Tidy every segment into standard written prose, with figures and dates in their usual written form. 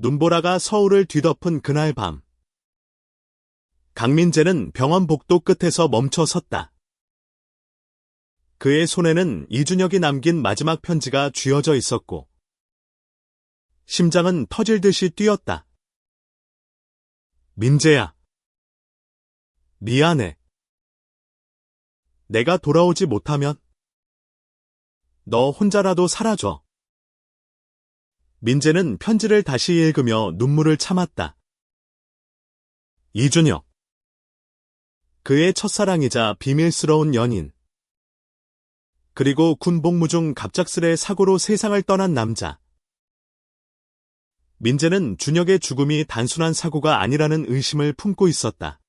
눈보라가 서울을 뒤덮은 그날 밤. 강민재는 병원 복도 끝에서 멈춰 섰다. 그의 손에는 이준혁이 남긴 마지막 편지가 쥐어져 있었고, 심장은 터질 듯이 뛰었다. 민재야. 미안해. 내가 돌아오지 못하면 너 혼자라도 살아줘. 민재는 편지를 다시 읽으며 눈물을 참았다. 이준혁. 그의 첫사랑이자 비밀스러운 연인. 그리고 군복무 중 갑작스레 사고로 세상을 떠난 남자. 민재는 준혁의 죽음이 단순한 사고가 아니라는 의심을 품고 있었다.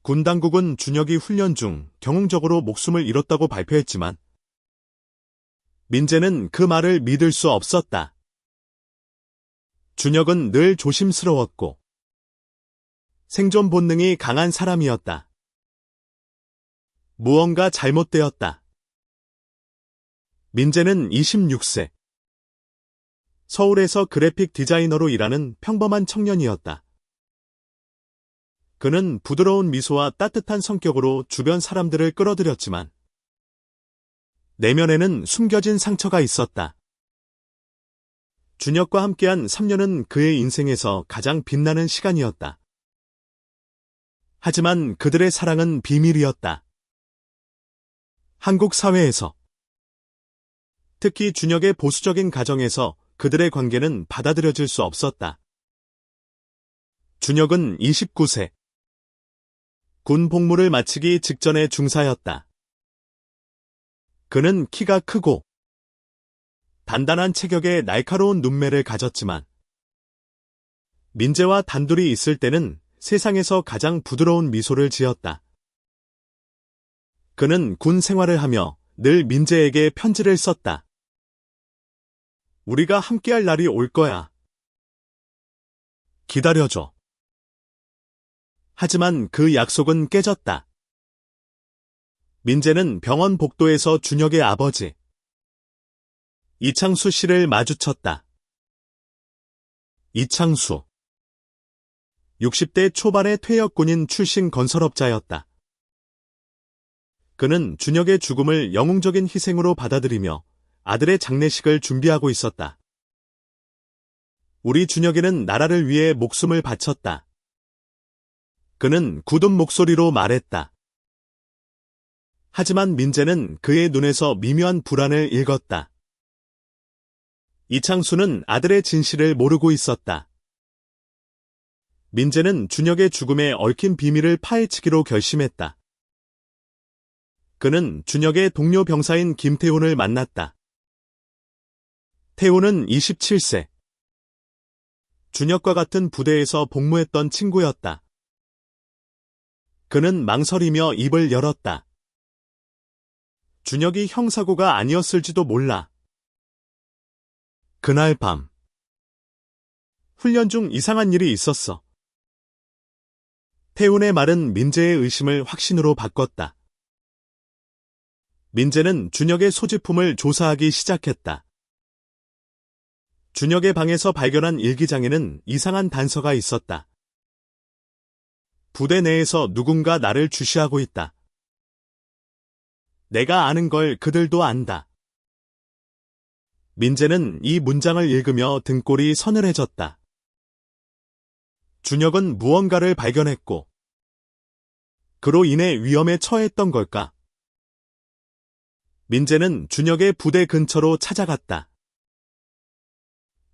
군 당국은 준혁이 훈련 중 경응적으로 목숨을 잃었다고 발표했지만 민재는 그 말을 믿을 수 없었다. 준혁은 늘 조심스러웠고 생존 본능이 강한 사람이었다. 무언가 잘못되었다. 민재는 26세. 서울에서 그래픽 디자이너로 일하는 평범한 청년이었다. 그는 부드러운 미소와 따뜻한 성격으로 주변 사람들을 끌어들였지만 내면에는 숨겨진 상처가 있었다. 준혁과 함께한 3년은 그의 인생에서 가장 빛나는 시간이었다. 하지만 그들의 사랑은 비밀이었다. 한국 사회에서, 특히 준혁의 보수적인 가정에서 그들의 관계는 받아들여질 수 없었다. 준혁은 29세. 군 복무를 마치기 직전의 중사였다. 그는 키가 크고 단단한 체격에 날카로운 눈매를 가졌지만 민재와 단둘이 있을 때는 세상에서 가장 부드러운 미소를 지었다. 그는 군 생활을 하며 늘 민재에게 편지를 썼다. 우리가 함께할 날이 올 거야. 기다려줘. 하지만 그 약속은 깨졌다. 민재는 병원 복도에서 준혁의 아버지 이창수 씨를 마주쳤다. 이창수. 60대 초반의 퇴역군인 출신 건설업자였다. 그는 준혁의 죽음을 영웅적인 희생으로 받아들이며 아들의 장례식을 준비하고 있었다. 우리 준혁이는 나라를 위해 목숨을 바쳤다. 그는 굳은 목소리로 말했다. 하지만 민재는 그의 눈에서 미묘한 불안을 읽었다. 이창수는 아들의 진실을 모르고 있었다. 민재는 준혁의 죽음에 얽힌 비밀을 파헤치기로 결심했다. 그는 준혁의 동료 병사인 김태훈을 만났다. 태훈은 27세. 준혁과 같은 부대에서 복무했던 친구였다. 그는 망설이며 입을 열었다. 준혁이 형사고가 아니었을지도 몰라. 그날 밤. 훈련 중 이상한 일이 있었어. 태훈의 말은 민재의 의심을 확신으로 바꿨다. 민재는 준혁의 소지품을 조사하기 시작했다. 준혁의 방에서 발견한 일기장에는 이상한 단서가 있었다. 부대 내에서 누군가 나를 주시하고 있다. 내가 아는 걸 그들도 안다. 민재는 이 문장을 읽으며 등골이 서늘해졌다. 준혁은 무언가를 발견했고 그로 인해 위험에 처했던 걸까? 민재는 준혁의 부대 근처로 찾아갔다.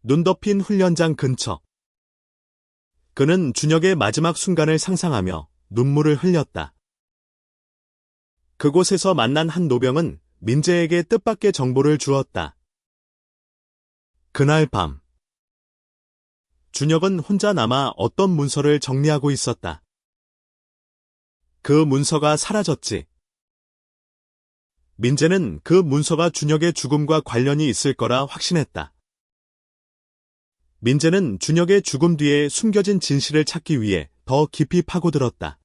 눈 덮인 훈련장 근처. 그는 준혁의 마지막 순간을 상상하며 눈물을 흘렸다. 그곳에서 만난 한 노병은 민재에게 뜻밖의 정보를 주었다. 그날 밤. 준혁은 혼자 남아 어떤 문서를 정리하고 있었다. 그 문서가 사라졌지. 민재는 그 문서가 준혁의 죽음과 관련이 있을 거라 확신했다. 민재는 준혁의 죽음 뒤에 숨겨진 진실을 찾기 위해 더 깊이 파고들었다.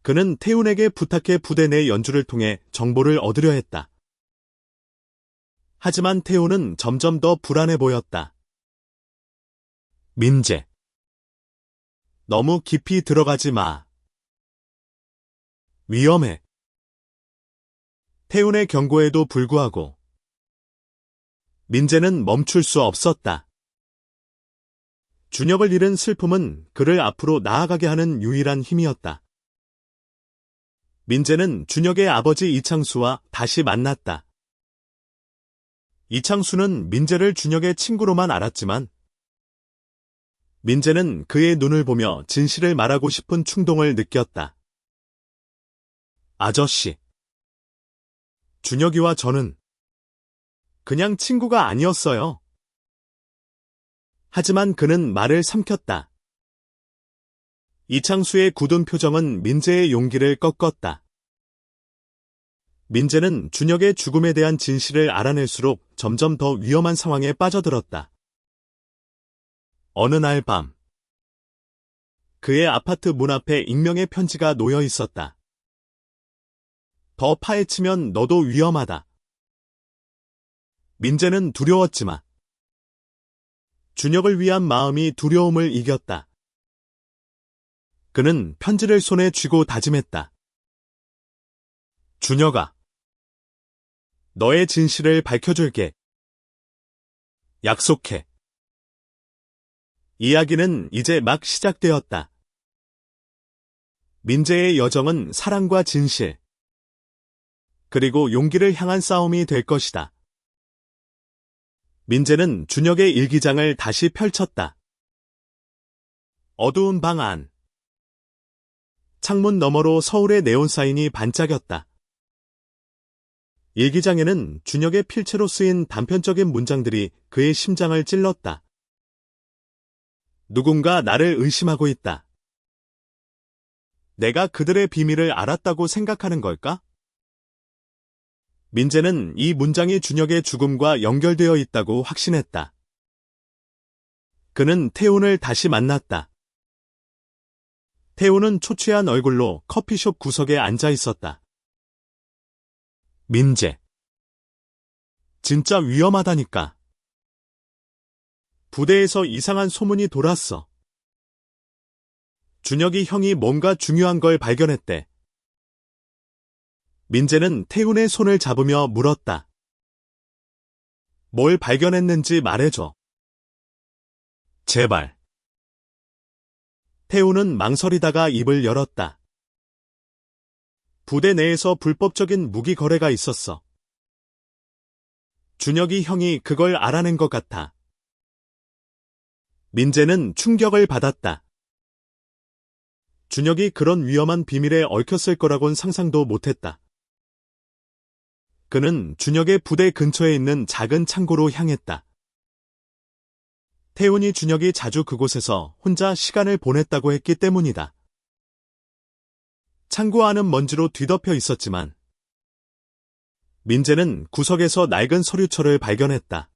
그는 태훈에게 부탁해 부대 내 연주를 통해 정보를 얻으려 했다. 하지만 태훈은 점점 더 불안해 보였다. 민재. 너무 깊이 들어가지 마. 위험해. 태훈의 경고에도 불구하고 민재는 멈출 수 없었다. 준혁을 잃은 슬픔은 그를 앞으로 나아가게 하는 유일한 힘이었다. 민재는 준혁의 아버지 이창수와 다시 만났다. 이창수는 민재를 준혁의 친구로만 알았지만 민재는 그의 눈을 보며 진실을 말하고 싶은 충동을 느꼈다. 아저씨. 준혁이와 저는 그냥 친구가 아니었어요. 하지만 그는 말을 삼켰다. 이창수의 굳은 표정은 민재의 용기를 꺾었다. 민재는 준혁의 죽음에 대한 진실을 알아낼수록 점점 더 위험한 상황에 빠져들었다. 어느 날 밤, 그의 아파트 문 앞에 익명의 편지가 놓여 있었다. 더 파헤치면 너도 위험하다. 민재는 두려웠지만 준혁을 위한 마음이 두려움을 이겼다. 그는 편지를 손에 쥐고 다짐했다. 준혁아, 너의 진실을 밝혀줄게. 약속해. 이야기는 이제 막 시작되었다. 민재의 여정은 사랑과 진실, 그리고 용기를 향한 싸움이 될 것이다. 민재는 준혁의 일기장을 다시 펼쳤다. 어두운 방 안. 창문 너머로 서울의 네온사인이 반짝였다. 일기장에는 준혁의 필체로 쓰인 단편적인 문장들이 그의 심장을 찔렀다. 누군가 나를 의심하고 있다. 내가 그들의 비밀을 알았다고 생각하는 걸까? 민재는 이 문장이 준혁의 죽음과 연결되어 있다고 확신했다. 그는 태훈을 다시 만났다. 태훈은 초췌한 얼굴로 커피숍 구석에 앉아 있었다. 민재. 진짜 위험하다니까. 부대에서 이상한 소문이 돌았어. 준혁이 형이 뭔가 중요한 걸 발견했대. 민재는 태훈의 손을 잡으며 물었다. 뭘 발견했는지 말해줘. 제발. 태훈은 망설이다가 입을 열었다. 부대 내에서 불법적인 무기 거래가 있었어. 준혁이 형이 그걸 알아낸 것 같아. 민재는 충격을 받았다. 준혁이 그런 위험한 비밀에 얽혔을 거라곤 상상도 못했다. 그는 준혁의 부대 근처에 있는 작은 창고로 향했다. 태훈이 준혁이 자주 그곳에서 혼자 시간을 보냈다고 했기 때문이다. 창고 안은 먼지로 뒤덮여 있었지만 민재는 구석에서 낡은 서류철을 발견했다.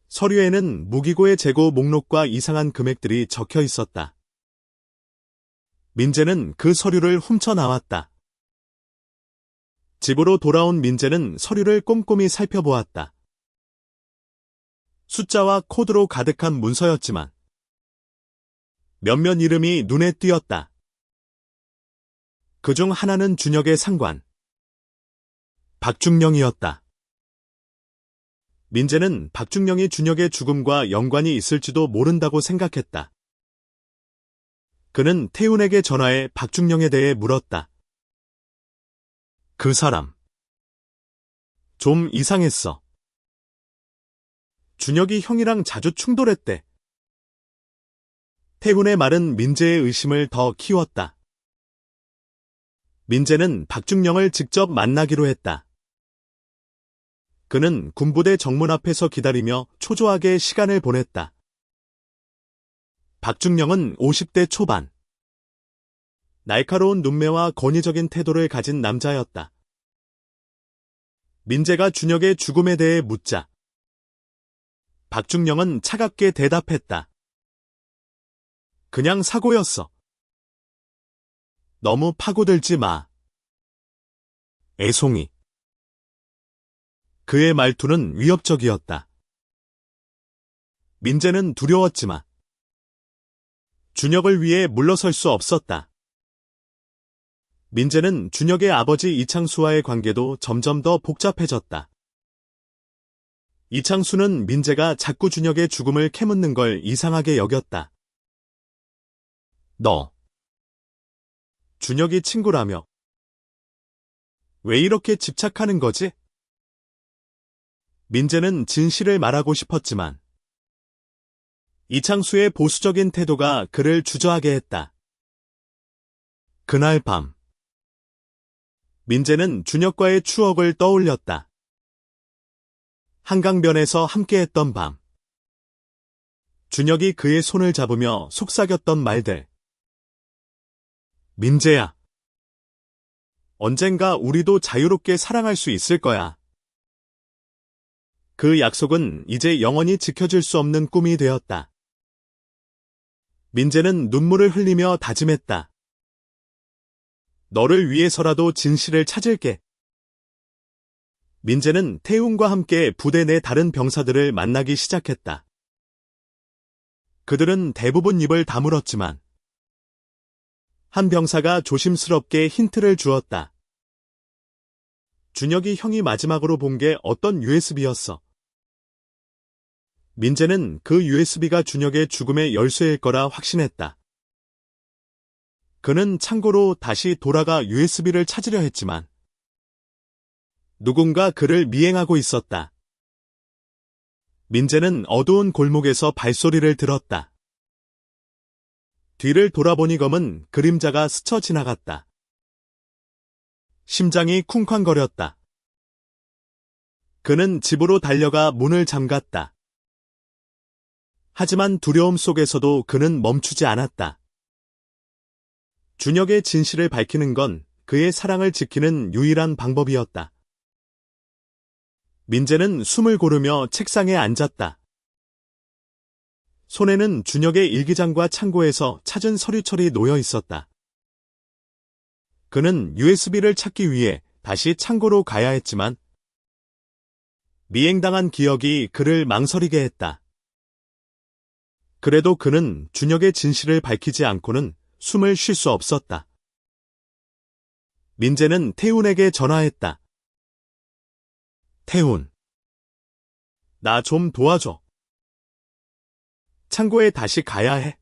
서류에는 무기고의 재고 목록과 이상한 금액들이 적혀 있었다. 민재는 그 서류를 훔쳐 나왔다. 집으로 돌아온 민재는 서류를 꼼꼼히 살펴보았다. 숫자와 코드로 가득한 문서였지만 몇몇 이름이 눈에 띄었다. 그중 하나는 준혁의 상관, 박중령이었다. 민재는 박중령이 준혁의 죽음과 연관이 있을지도 모른다고 생각했다. 그는 태훈에게 전화해 박중령에 대해 물었다. 그 사람. 좀 이상했어. 준혁이 형이랑 자주 충돌했대. 태훈의 말은 민재의 의심을 더 키웠다. 민재는 박중령을 직접 만나기로 했다. 그는 군부대 정문 앞에서 기다리며 초조하게 시간을 보냈다. 박중령은 50대 초반. 날카로운 눈매와 권위적인 태도를 가진 남자였다. 민재가 준혁의 죽음에 대해 묻자 박중령은 차갑게 대답했다. 그냥 사고였어. 너무 파고들지 마. 애송이. 그의 말투는 위협적이었다. 민재는 두려웠지만 준혁을 위해 물러설 수 없었다. 민재는 준혁의 아버지 이창수와의 관계도 점점 더 복잡해졌다. 이창수는 민재가 자꾸 준혁의 죽음을 캐묻는 걸 이상하게 여겼다. 너, 준혁이 친구라며. 왜 이렇게 집착하는 거지? 민재는 진실을 말하고 싶었지만 이창수의 보수적인 태도가 그를 주저하게 했다. 그날 밤, 민재는 준혁과의 추억을 떠올렸다. 한강변에서 함께했던 밤. 준혁이 그의 손을 잡으며 속삭였던 말들. 민재야. 언젠가 우리도 자유롭게 사랑할 수 있을 거야. 그 약속은 이제 영원히 지켜질 수 없는 꿈이 되었다. 민재는 눈물을 흘리며 다짐했다. 너를 위해서라도 진실을 찾을게. 민재는 태훈과 함께 부대 내 다른 병사들을 만나기 시작했다. 그들은 대부분 입을 다물었지만 한 병사가 조심스럽게 힌트를 주었다. 준혁이 형이 마지막으로 본 게 어떤 USB였어. 민재는 그 USB가 준혁의 죽음의 열쇠일 거라 확신했다. 그는 창고로 다시 돌아가 USB를 찾으려 했지만 누군가 그를 미행하고 있었다. 민재는 어두운 골목에서 발소리를 들었다. 뒤를 돌아보니 검은 그림자가 스쳐 지나갔다. 심장이 쿵쾅거렸다. 그는 집으로 달려가 문을 잠갔다. 하지만 두려움 속에서도 그는 멈추지 않았다. 준혁의 진실을 밝히는 건 그의 사랑을 지키는 유일한 방법이었다. 민재는 숨을 고르며 책상에 앉았다. 손에는 준혁의 일기장과 창고에서 찾은 서류철이 놓여 있었다. 그는 USB를 찾기 위해 다시 창고로 가야 했지만 미행당한 기억이 그를 망설이게 했다. 그래도 그는 준혁의 진실을 밝히지 않고는 숨을 쉴 수 없었다. 민재는 태훈에게 전화했다. 태훈, 나 좀 도와줘. 창고에 다시 가야 해.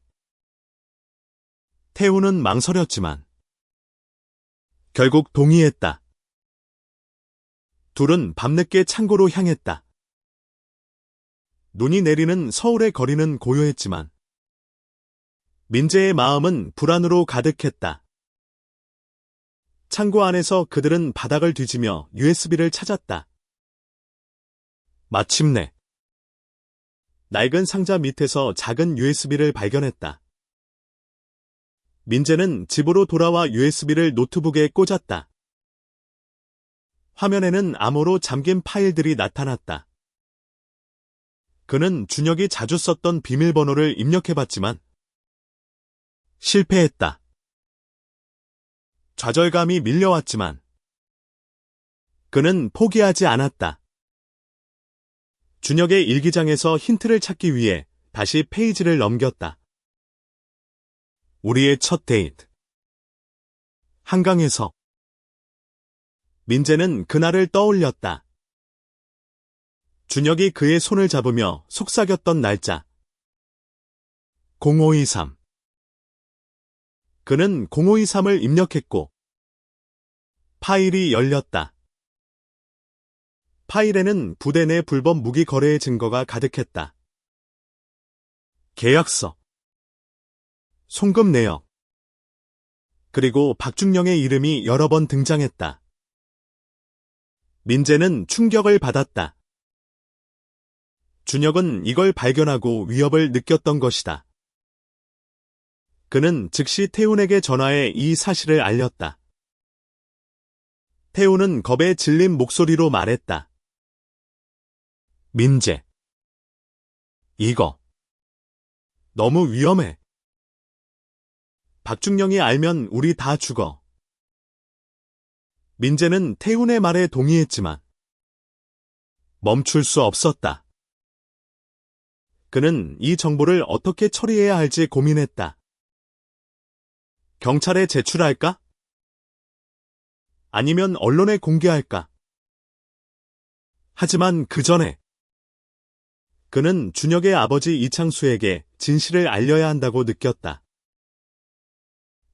태훈은 망설였지만 결국 동의했다. 둘은 밤늦게 창고로 향했다. 눈이 내리는 서울의 거리는 고요했지만 민재의 마음은 불안으로 가득했다. 창고 안에서 그들은 바닥을 뒤지며 USB를 찾았다. 마침내 낡은 상자 밑에서 작은 USB를 발견했다. 민재는 집으로 돌아와 USB를 노트북에 꽂았다. 화면에는 암호로 잠긴 파일들이 나타났다. 그는 준혁이 자주 썼던 비밀번호를 입력해봤지만 실패했다. 좌절감이 밀려왔지만 그는 포기하지 않았다. 준혁의 일기장에서 힌트를 찾기 위해 다시 페이지를 넘겼다. 우리의 첫 데이트. 한강에서. 민재는 그날을 떠올렸다. 준혁이 그의 손을 잡으며 속삭였던 날짜. 0523. 그는 0523을 입력했고 파일이 열렸다. 파일에는 부대 내 불법 무기 거래의 증거가 가득했다. 계약서, 송금 내역, 그리고 박중령의 이름이 여러 번 등장했다. 민재는 충격을 받았다. 준혁은 이걸 발견하고 위협을 느꼈던 것이다. 그는 즉시 태훈에게 전화해 이 사실을 알렸다. 태훈은 겁에 질린 목소리로 말했다. 민재, 이거 너무 위험해. 박중령이 알면 우리 다 죽어. 민재는 태훈의 말에 동의했지만 멈출 수 없었다. 그는 이 정보를 어떻게 처리해야 할지 고민했다. 경찰에 제출할까? 아니면 언론에 공개할까? 하지만 그 전에 그는 준혁의 아버지 이창수에게 진실을 알려야 한다고 느꼈다.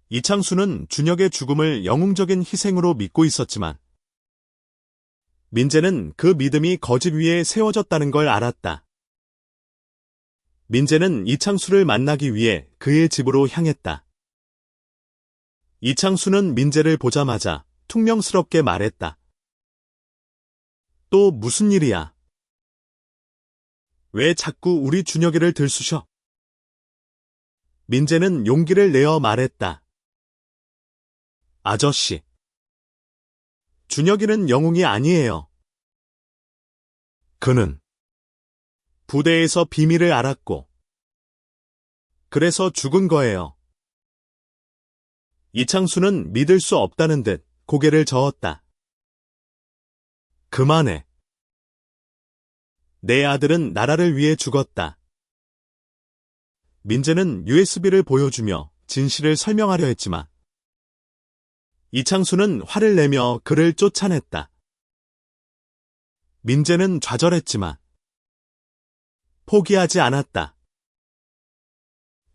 이창수는 준혁의 죽음을 영웅적인 희생으로 믿고 있었지만 민재는 그 믿음이 거짓 위에 세워졌다는 걸 알았다. 민재는 이창수를 만나기 위해 그의 집으로 향했다. 이창수는 민재를 보자마자 퉁명스럽게 말했다. 또 무슨 일이야? 왜 자꾸 우리 준혁이를 들쑤셔? 민재는 용기를 내어 말했다. 아저씨, 준혁이는 영웅이 아니에요. 그는 부대에서 비밀을 알았고, 그래서 죽은 거예요. 이창수는 믿을 수 없다는 듯 고개를 저었다. 그만해. 내 아들은 나라를 위해 죽었다. 민재는 USB를 보여주며 진실을 설명하려 했지만 이창수는 화를 내며 그를 쫓아냈다. 민재는 좌절했지만 포기하지 않았다.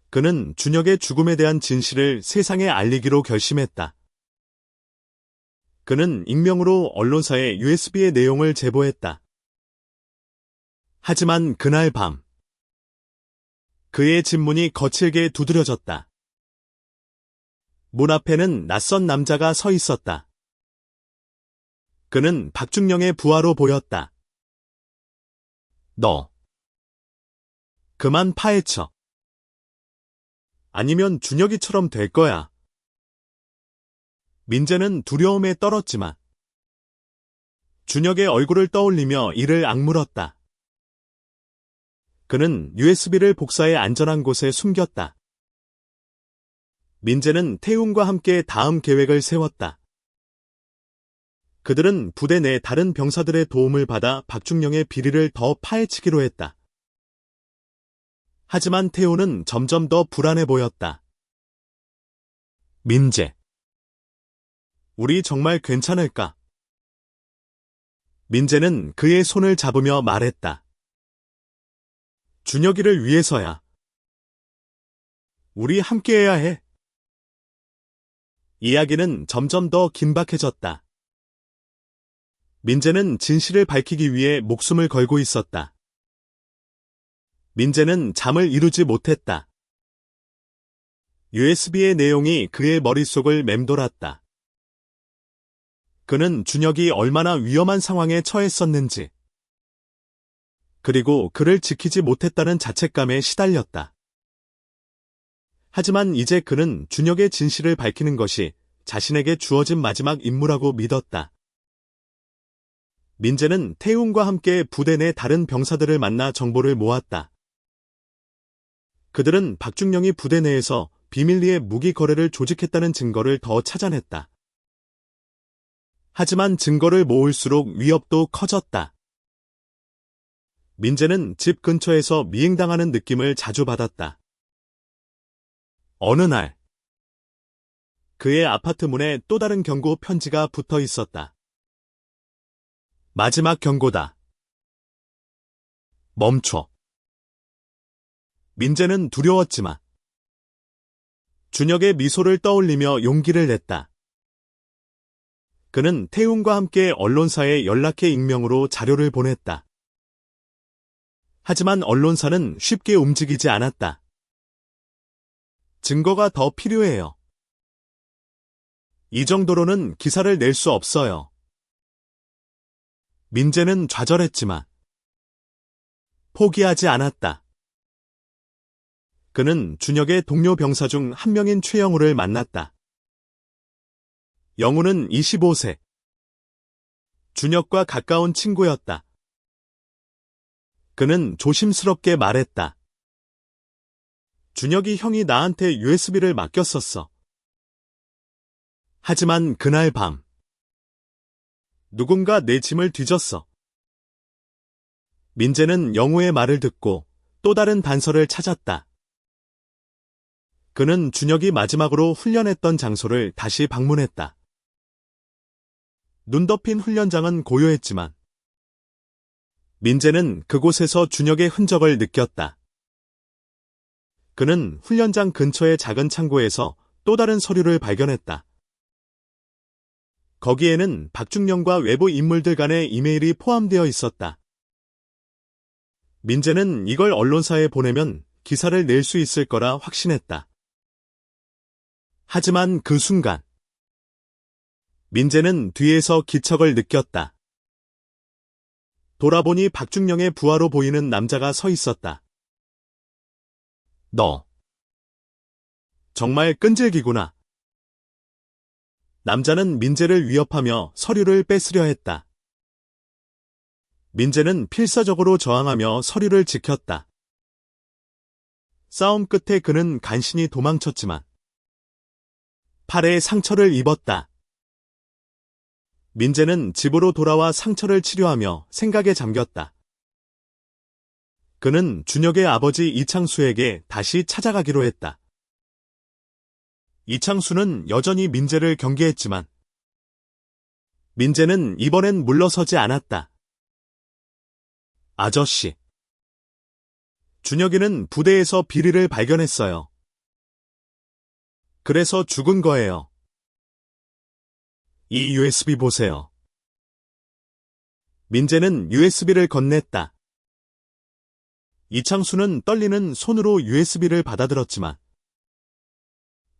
그는 준혁의 죽음에 대한 진실을 세상에 알리기로 결심했다. 그는 익명으로 언론사에 USB의 내용을 제보했다. 하지만 그날 밤 그의 집 문이 거칠게 두드려졌다. 문 앞에는 낯선 남자가 서 있었다. 그는 박중령의 부하로 보였다. 너 그만 파헤쳐. 아니면 준혁이처럼 될 거야. 민재는 두려움에 떨었지만 준혁의 얼굴을 떠올리며 이를 악물었다. 그는 USB를 복사해 안전한 곳에 숨겼다. 민재는 태웅과 함께 다음 계획을 세웠다. 그들은 부대 내 다른 병사들의 도움을 받아 박중령의 비리를 더 파헤치기로 했다. 하지만 태우는 점점 더 불안해 보였다. 민재, 우리 정말 괜찮을까? 민재는 그의 손을 잡으며 말했다. 준혁이를 위해서야. 우리 함께해야 해. 이야기는 점점 더 긴박해졌다. 민재는 진실을 밝히기 위해 목숨을 걸고 있었다. 민재는 잠을 이루지 못했다. USB의 내용이 그의 머릿속을 맴돌았다. 그는 준혁이 얼마나 위험한 상황에 처했었는지, 그리고 그를 지키지 못했다는 자책감에 시달렸다. 하지만 이제 그는 준혁의 진실을 밝히는 것이 자신에게 주어진 마지막 임무라고 믿었다. 민재는 태웅과 함께 부대 내 다른 병사들을 만나 정보를 모았다. 그들은 박중령이 부대 내에서 비밀리에 무기 거래를 조직했다는 증거를 더 찾아냈다. 하지만 증거를 모을수록 위협도 커졌다. 민재는 집 근처에서 미행당하는 느낌을 자주 받았다. 어느 날, 그의 아파트 문에 또 다른 경고 편지가 붙어 있었다. 마지막 경고다. 멈춰. 민재는 두려웠지만 준혁의 미소를 떠올리며 용기를 냈다. 그는 태웅과 함께 언론사에 연락해 익명으로 자료를 보냈다. 하지만 언론사는 쉽게 움직이지 않았다. 증거가 더 필요해요. 이 정도로는 기사를 낼 수 없어요. 민재는 좌절했지만 포기하지 않았다. 그는 준혁의 동료 병사 중 한 명인 최영우를 만났다. 영우는 25세. 준혁과 가까운 친구였다. 그는 조심스럽게 말했다. 준혁이 형이 나한테 USB를 맡겼었어. 하지만 그날 밤 누군가 내 짐을 뒤졌어. 민재는 영우의 말을 듣고 또 다른 단서를 찾았다. 그는 준혁이 마지막으로 훈련했던 장소를 다시 방문했다. 눈 덮인 훈련장은 고요했지만 민재는 그곳에서 준혁의 흔적을 느꼈다. 그는 훈련장 근처의 작은 창고에서 또 다른 서류를 발견했다. 거기에는 박중령과 외부 인물들 간의 이메일이 포함되어 있었다. 민재는 이걸 언론사에 보내면 기사를 낼 수 있을 거라 확신했다. 하지만 그 순간 민재는 뒤에서 기척을 느꼈다. 돌아보니 박중령의 부하로 보이는 남자가 서 있었다. 너 정말 끈질기구나. 남자는 민재를 위협하며 서류를 뺏으려 했다. 민재는 필사적으로 저항하며 서류를 지켰다. 싸움 끝에 그는 간신히 도망쳤지만 팔에 상처를 입었다. 민재는 집으로 돌아와 상처를 치료하며 생각에 잠겼다. 그는 준혁의 아버지 이창수에게 다시 찾아가기로 했다. 이창수는 여전히 민재를 경계했지만 민재는 이번엔 물러서지 않았다. 아저씨. 준혁이는 부대에서 비리를 발견했어요. 그래서 죽은 거예요. 이 USB 보세요. 민재는 USB를 건넸다. 이창수는 떨리는 손으로 USB를 받아들었지만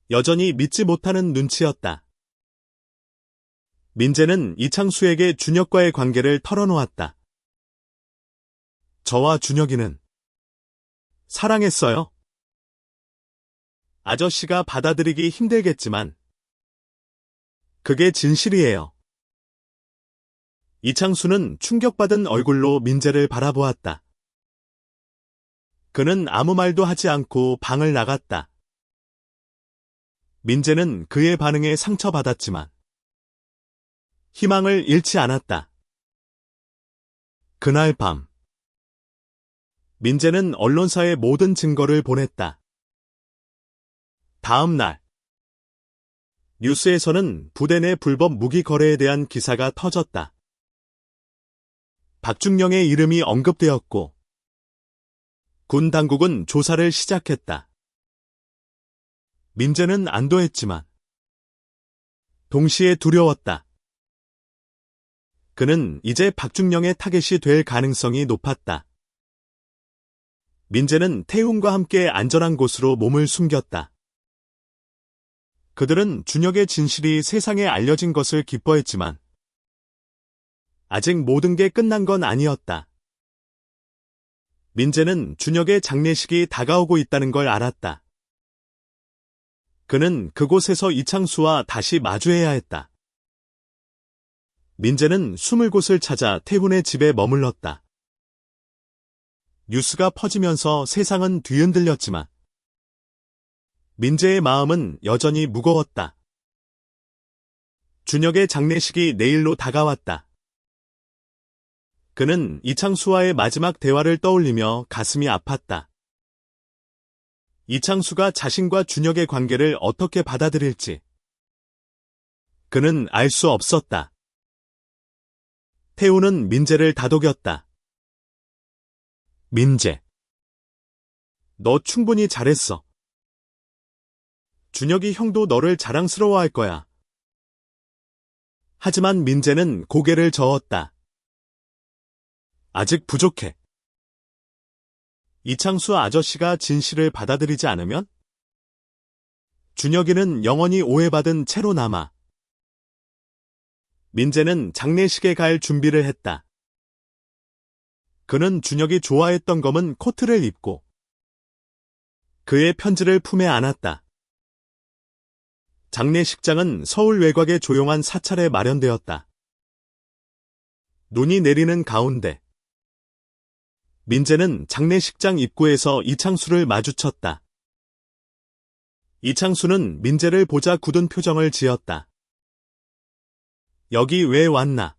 여전히 믿지 못하는 눈치였다. 민재는 이창수에게 준혁과의 관계를 털어놓았다. 저와 준혁이는 사랑했어요. 아저씨가 받아들이기 힘들겠지만 그게 진실이에요. 이창수는 충격받은 얼굴로 민재를 바라보았다. 그는 아무 말도 하지 않고 방을 나갔다. 민재는 그의 반응에 상처받았지만 희망을 잃지 않았다. 그날 밤 민재는 언론사에 모든 증거를 보냈다. 다음 날 뉴스에서는 부대 내 불법 무기 거래에 대한 기사가 터졌다. 박중령의 이름이 언급되었고 군 당국은 조사를 시작했다. 민재는 안도했지만 동시에 두려웠다. 그는 이제 박중령의 타겟이 될 가능성이 높았다. 민재는 태훈과 함께 안전한 곳으로 몸을 숨겼다. 그들은 준혁의 진실이 세상에 알려진 것을 기뻐했지만 아직 모든 게 끝난 건 아니었다. 민재는 준혁의 장례식이 다가오고 있다는 걸 알았다. 그는 그곳에서 이창수와 다시 마주해야 했다. 민재는 숨을 곳을 찾아 태훈의 집에 머물렀다. 뉴스가 퍼지면서 세상은 뒤흔들렸지만 민재의 마음은 여전히 무거웠다. 준혁의 장례식이 내일로 다가왔다. 그는 이창수와의 마지막 대화를 떠올리며 가슴이 아팠다. 이창수가 자신과 준혁의 관계를 어떻게 받아들일지 그는 알 수 없었다. 태우는 민재를 다독였다. 민재, 너 충분히 잘했어. 준혁이 형도 너를 자랑스러워할 거야. 하지만 민재는 고개를 저었다. 아직 부족해. 이창수 아저씨가 진실을 받아들이지 않으면 준혁이는 영원히 오해받은 채로 남아. 민재는 장례식에 갈 준비를 했다. 그는 준혁이 좋아했던 검은 코트를 입고 그의 편지를 품에 안았다. 장례식장은 서울 외곽의 조용한 사찰에 마련되었다. 눈이 내리는 가운데 민재는 장례식장 입구에서 이창수를 마주쳤다. 이창수는 민재를 보자 굳은 표정을 지었다. 여기 왜 왔나?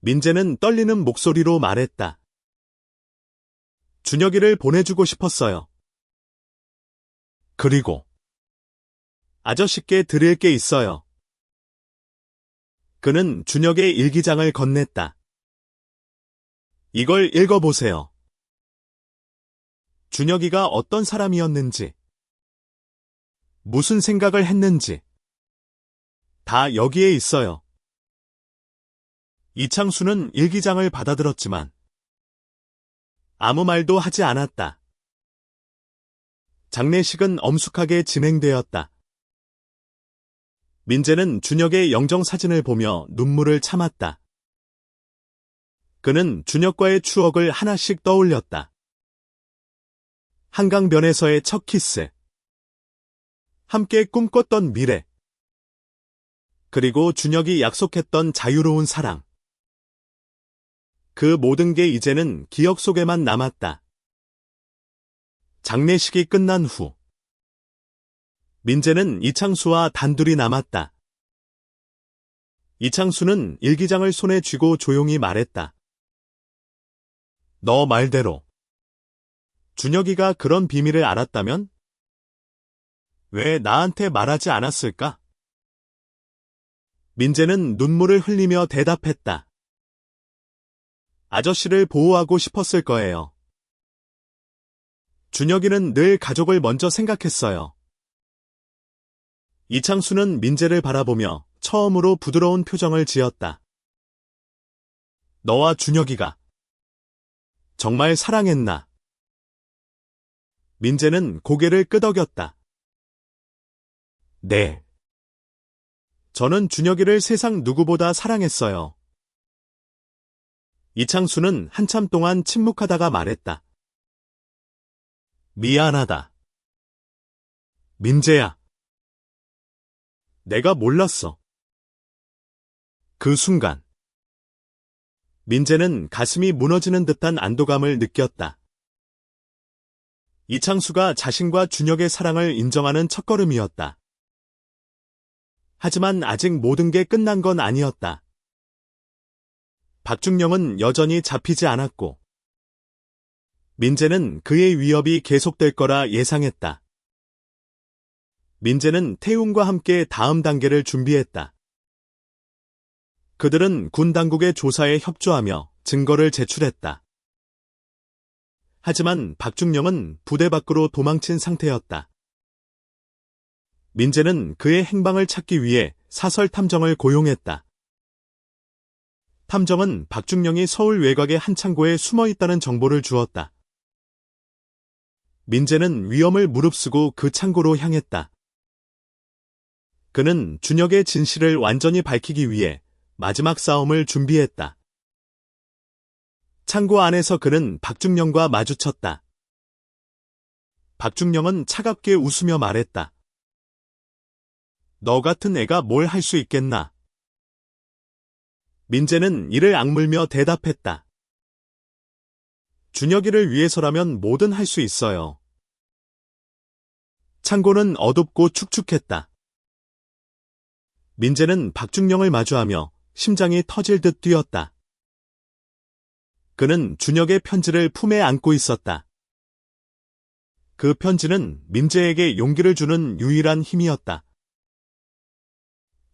민재는 떨리는 목소리로 말했다. 준혁이를 보내주고 싶었어요. 그리고 아저씨께 드릴 게 있어요. 그는 준혁의 일기장을 건넸다. 이걸 읽어보세요. 준혁이가 어떤 사람이었는지, 무슨 생각을 했는지, 다 여기에 있어요. 이창수는 일기장을 받아들었지만 아무 말도 하지 않았다. 장례식은 엄숙하게 진행되었다. 민재는 준혁의 영정사진을 보며 눈물을 참았다. 그는 준혁과의 추억을 하나씩 떠올렸다. 한강변에서의 첫 키스, 함께 꿈꿨던 미래, 그리고 준혁이 약속했던 자유로운 사랑. 그 모든 게 이제는 기억 속에만 남았다. 장례식이 끝난 후 민재는 이창수와 단둘이 남았다. 이창수는 일기장을 손에 쥐고 조용히 말했다. 너 말대로 준혁이가 그런 비밀을 알았다면 왜 나한테 말하지 않았을까? 민재는 눈물을 흘리며 대답했다. 아저씨를 보호하고 싶었을 거예요. 준혁이는 늘 가족을 먼저 생각했어요. 이창수는 민재를 바라보며 처음으로 부드러운 표정을 지었다. 너와 준혁이가 정말 사랑했나? 민재는 고개를 끄덕였다. 네. 저는 준혁이를 세상 누구보다 사랑했어요. 이창수는 한참 동안 침묵하다가 말했다. 미안하다. 민재야. 내가 몰랐어. 그 순간 민재는 가슴이 무너지는 듯한 안도감을 느꼈다. 이창수가 자신과 준혁의 사랑을 인정하는 첫걸음이었다. 하지만 아직 모든 게 끝난 건 아니었다. 박준영은 여전히 잡히지 않았고 민재는 그의 위협이 계속될 거라 예상했다. 민재는 태웅과 함께 다음 단계를 준비했다. 그들은 군 당국의 조사에 협조하며 증거를 제출했다. 하지만 박준영은 부대 밖으로 도망친 상태였다. 민재는 그의 행방을 찾기 위해 사설 탐정을 고용했다. 탐정은 박준영이 서울 외곽의 한 창고에 숨어 있다는 정보를 주었다. 민재는 위험을 무릅쓰고 그 창고로 향했다. 그는 준혁의 진실을 완전히 밝히기 위해 마지막 싸움을 준비했다. 창고 안에서 그는 박준영과 마주쳤다. 박준영은 차갑게 웃으며 말했다. 너 같은 애가 뭘 할 수 있겠나? 민재는 이를 악물며 대답했다. 준혁이를 위해서라면 뭐든 할 수 있어요. 창고는 어둡고 축축했다. 민재는 박준영을 마주하며 심장이 터질 듯 뛰었다. 그는 준혁의 편지를 품에 안고 있었다. 그 편지는 민재에게 용기를 주는 유일한 힘이었다.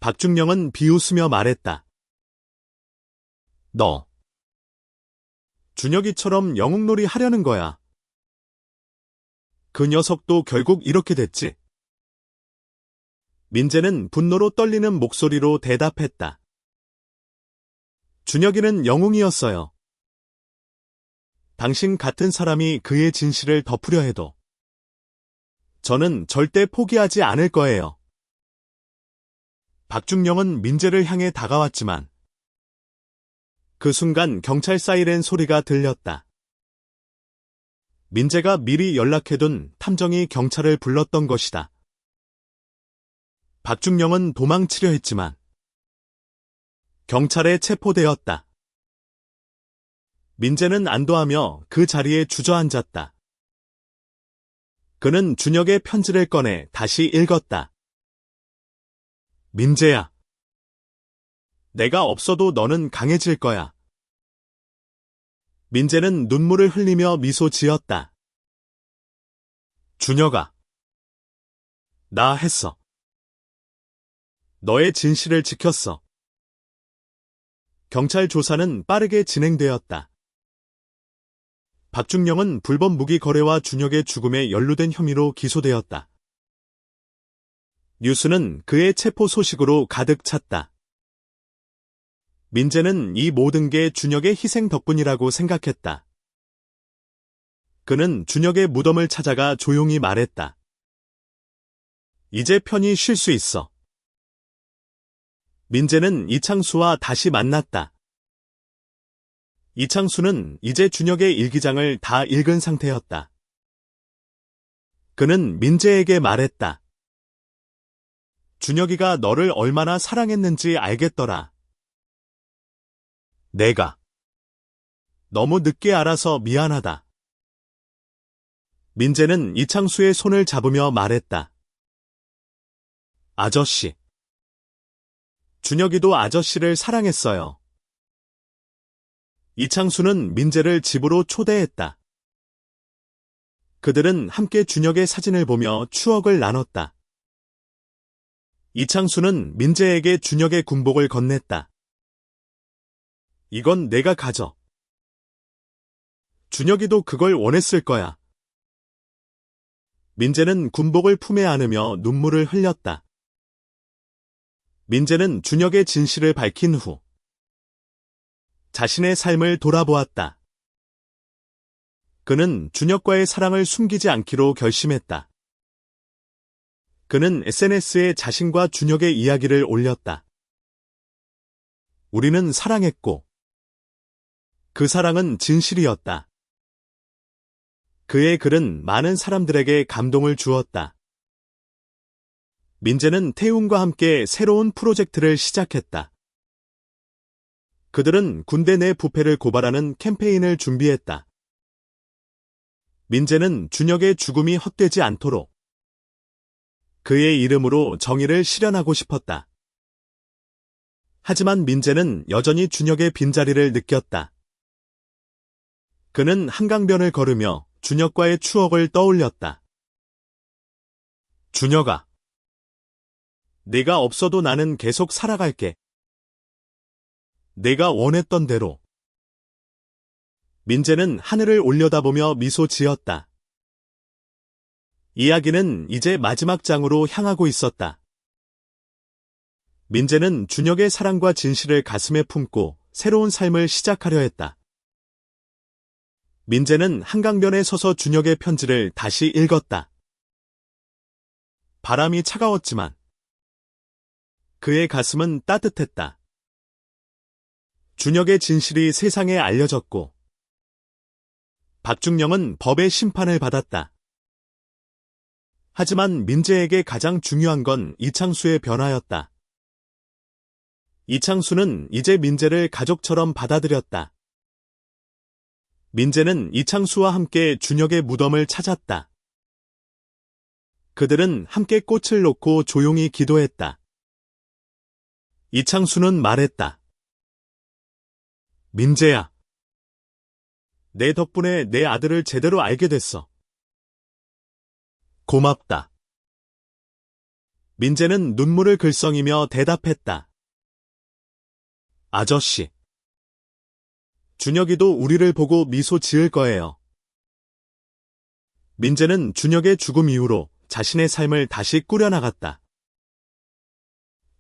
박준영은 비웃으며 말했다. 너 준혁이처럼 영웅놀이 하려는 거야. 그 녀석도 결국 이렇게 됐지. 민재는 분노로 떨리는 목소리로 대답했다. 준혁이는 영웅이었어요. 당신 같은 사람이 그의 진실을 덮으려 해도 저는 절대 포기하지 않을 거예요. 박준영은 민재를 향해 다가왔지만 그 순간 경찰 사이렌 소리가 들렸다. 민재가 미리 연락해둔 탐정이 경찰을 불렀던 것이다. 박준영은 도망치려 했지만 경찰에 체포되었다. 민재는 안도하며 그 자리에 주저앉았다. 그는 준혁의 편지를 꺼내 다시 읽었다. 민재야. 내가 없어도 너는 강해질 거야. 민재는 눈물을 흘리며 미소 지었다. 준혁아. 나 했어. 너의 진실을 지켰어. 경찰 조사는 빠르게 진행되었다. 박준영은 불법 무기 거래와 준혁의 죽음에 연루된 혐의로 기소되었다. 뉴스는 그의 체포 소식으로 가득 찼다. 민재는 이 모든 게 준혁의 희생 덕분이라고 생각했다. 그는 준혁의 무덤을 찾아가 조용히 말했다. 이제 편히 쉴 수 있어. 민재는 이창수와 다시 만났다. 이창수는 이제 준혁의 일기장을 다 읽은 상태였다. 그는 민재에게 말했다. 준혁이가 너를 얼마나 사랑했는지 알겠더라. 내가 너무 늦게 알아서 미안하다. 민재는 이창수의 손을 잡으며 말했다. 아저씨. 준혁이도 아저씨를 사랑했어요. 이창수는 민재를 집으로 초대했다. 그들은 함께 준혁의 사진을 보며 추억을 나눴다. 이창수는 민재에게 준혁의 군복을 건넸다. 이건 내가 가져. 준혁이도 그걸 원했을 거야. 민재는 군복을 품에 안으며 눈물을 흘렸다. 민재는 준혁의 진실을 밝힌 후 자신의 삶을 돌아보았다. 그는 준혁과의 사랑을 숨기지 않기로 결심했다. 그는 SNS에 자신과 준혁의 이야기를 올렸다. 우리는 사랑했고 그 사랑은 진실이었다. 그의 글은 많은 사람들에게 감동을 주었다. 민재는 태웅과 함께 새로운 프로젝트를 시작했다. 그들은 군대 내 부패를 고발하는 캠페인을 준비했다. 민재는 준혁의 죽음이 헛되지 않도록 그의 이름으로 정의를 실현하고 싶었다. 하지만 민재는 여전히 준혁의 빈자리를 느꼈다. 그는 한강변을 걸으며 준혁과의 추억을 떠올렸다. 준혁아. 네가 없어도 나는 계속 살아갈게. 내가 원했던 대로. 민재는 하늘을 올려다보며 미소 지었다. 이야기는 이제 마지막 장으로 향하고 있었다. 민재는 준혁의 사랑과 진실을 가슴에 품고 새로운 삶을 시작하려 했다. 민재는 한강변에 서서 준혁의 편지를 다시 읽었다. 바람이 차가웠지만 그의 가슴은 따뜻했다. 준혁의 진실이 세상에 알려졌고 박준영은 법의 심판을 받았다. 하지만 민재에게 가장 중요한 건 이창수의 변화였다. 이창수는 이제 민재를 가족처럼 받아들였다. 민재는 이창수와 함께 준혁의 무덤을 찾았다. 그들은 함께 꽃을 놓고 조용히 기도했다. 이창수는 말했다. 민재야. 내 덕분에 내 아들을 제대로 알게 됐어. 고맙다. 민재는 눈물을 글썽이며 대답했다. 아저씨. 준혁이도 우리를 보고 미소 지을 거예요. 민재는 준혁의 죽음 이후로 자신의 삶을 다시 꾸려나갔다.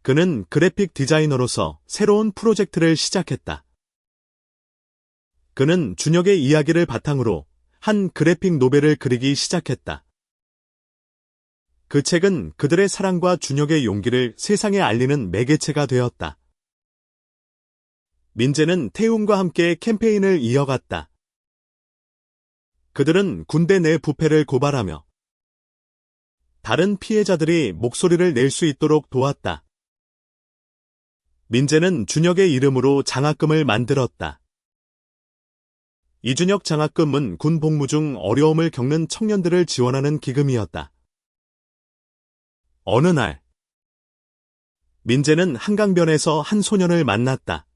그는 그래픽 디자이너로서 새로운 프로젝트를 시작했다. 그는 준혁의 이야기를 바탕으로 한 그래픽 노벨을 그리기 시작했다. 그 책은 그들의 사랑과 준혁의 용기를 세상에 알리는 매개체가 되었다. 민재는 태웅과 함께 캠페인을 이어갔다. 그들은 군대 내 부패를 고발하며 다른 피해자들이 목소리를 낼 수 있도록 도왔다. 민재는 준혁의 이름으로 장학금을 만들었다. 이준혁 장학금은 군 복무 중 어려움을 겪는 청년들을 지원하는 기금이었다. 어느 날, 민재는 한강변에서 한 소년을 만났다.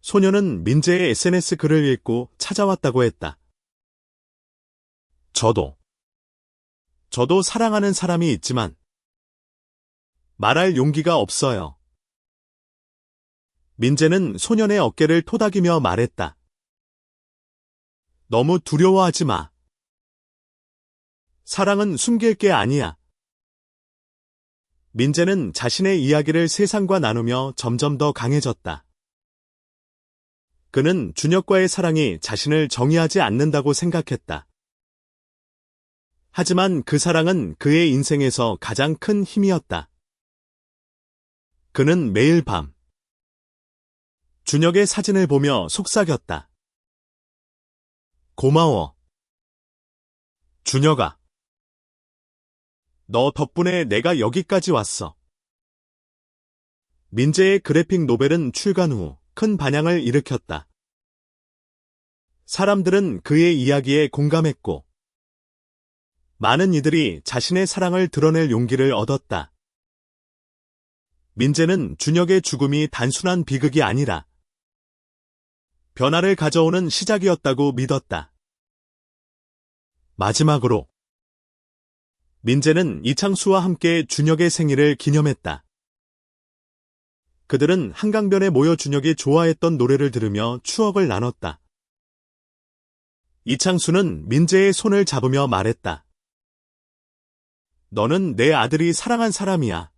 소녀는 민재의 SNS 글을 읽고 찾아왔다고 했다. 저도 사랑하는 사람이 있지만 말할 용기가 없어요. 민재는 소년의 어깨를 토닥이며 말했다. 너무 두려워하지 마. 사랑은 숨길 게 아니야. 민재는 자신의 이야기를 세상과 나누며 점점 더 강해졌다. 그는 준혁과의 사랑이 자신을 정의하지 않는다고 생각했다. 하지만 그 사랑은 그의 인생에서 가장 큰 힘이었다. 그는 매일 밤 준혁의 사진을 보며 속삭였다. 고마워. 준혁아. 너 덕분에 내가 여기까지 왔어. 민재의 그래픽 노벨은 출간 후 큰 반향을 일으켰다. 사람들은 그의 이야기에 공감했고, 많은 이들이 자신의 사랑을 드러낼 용기를 얻었다. 민재는 준혁의 죽음이 단순한 비극이 아니라 변화를 가져오는 시작이었다고 믿었다. 마지막으로 민재는 이창수와 함께 준혁의 생일을 기념했다. 그들은 한강변에 모여 준혁이 좋아했던 노래를 들으며 추억을 나눴다. 이창수는 민재의 손을 잡으며 말했다. 너는 내 아들이 사랑한 사람이야.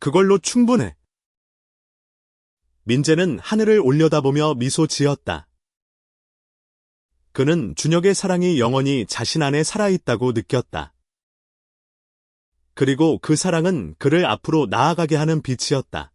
그걸로 충분해. 민재는 하늘을 올려다보며 미소 지었다. 그는 준혁의 사랑이 영원히 자신 안에 살아있다고 느꼈다. 그리고 그 사랑은 그를 앞으로 나아가게 하는 빛이었다.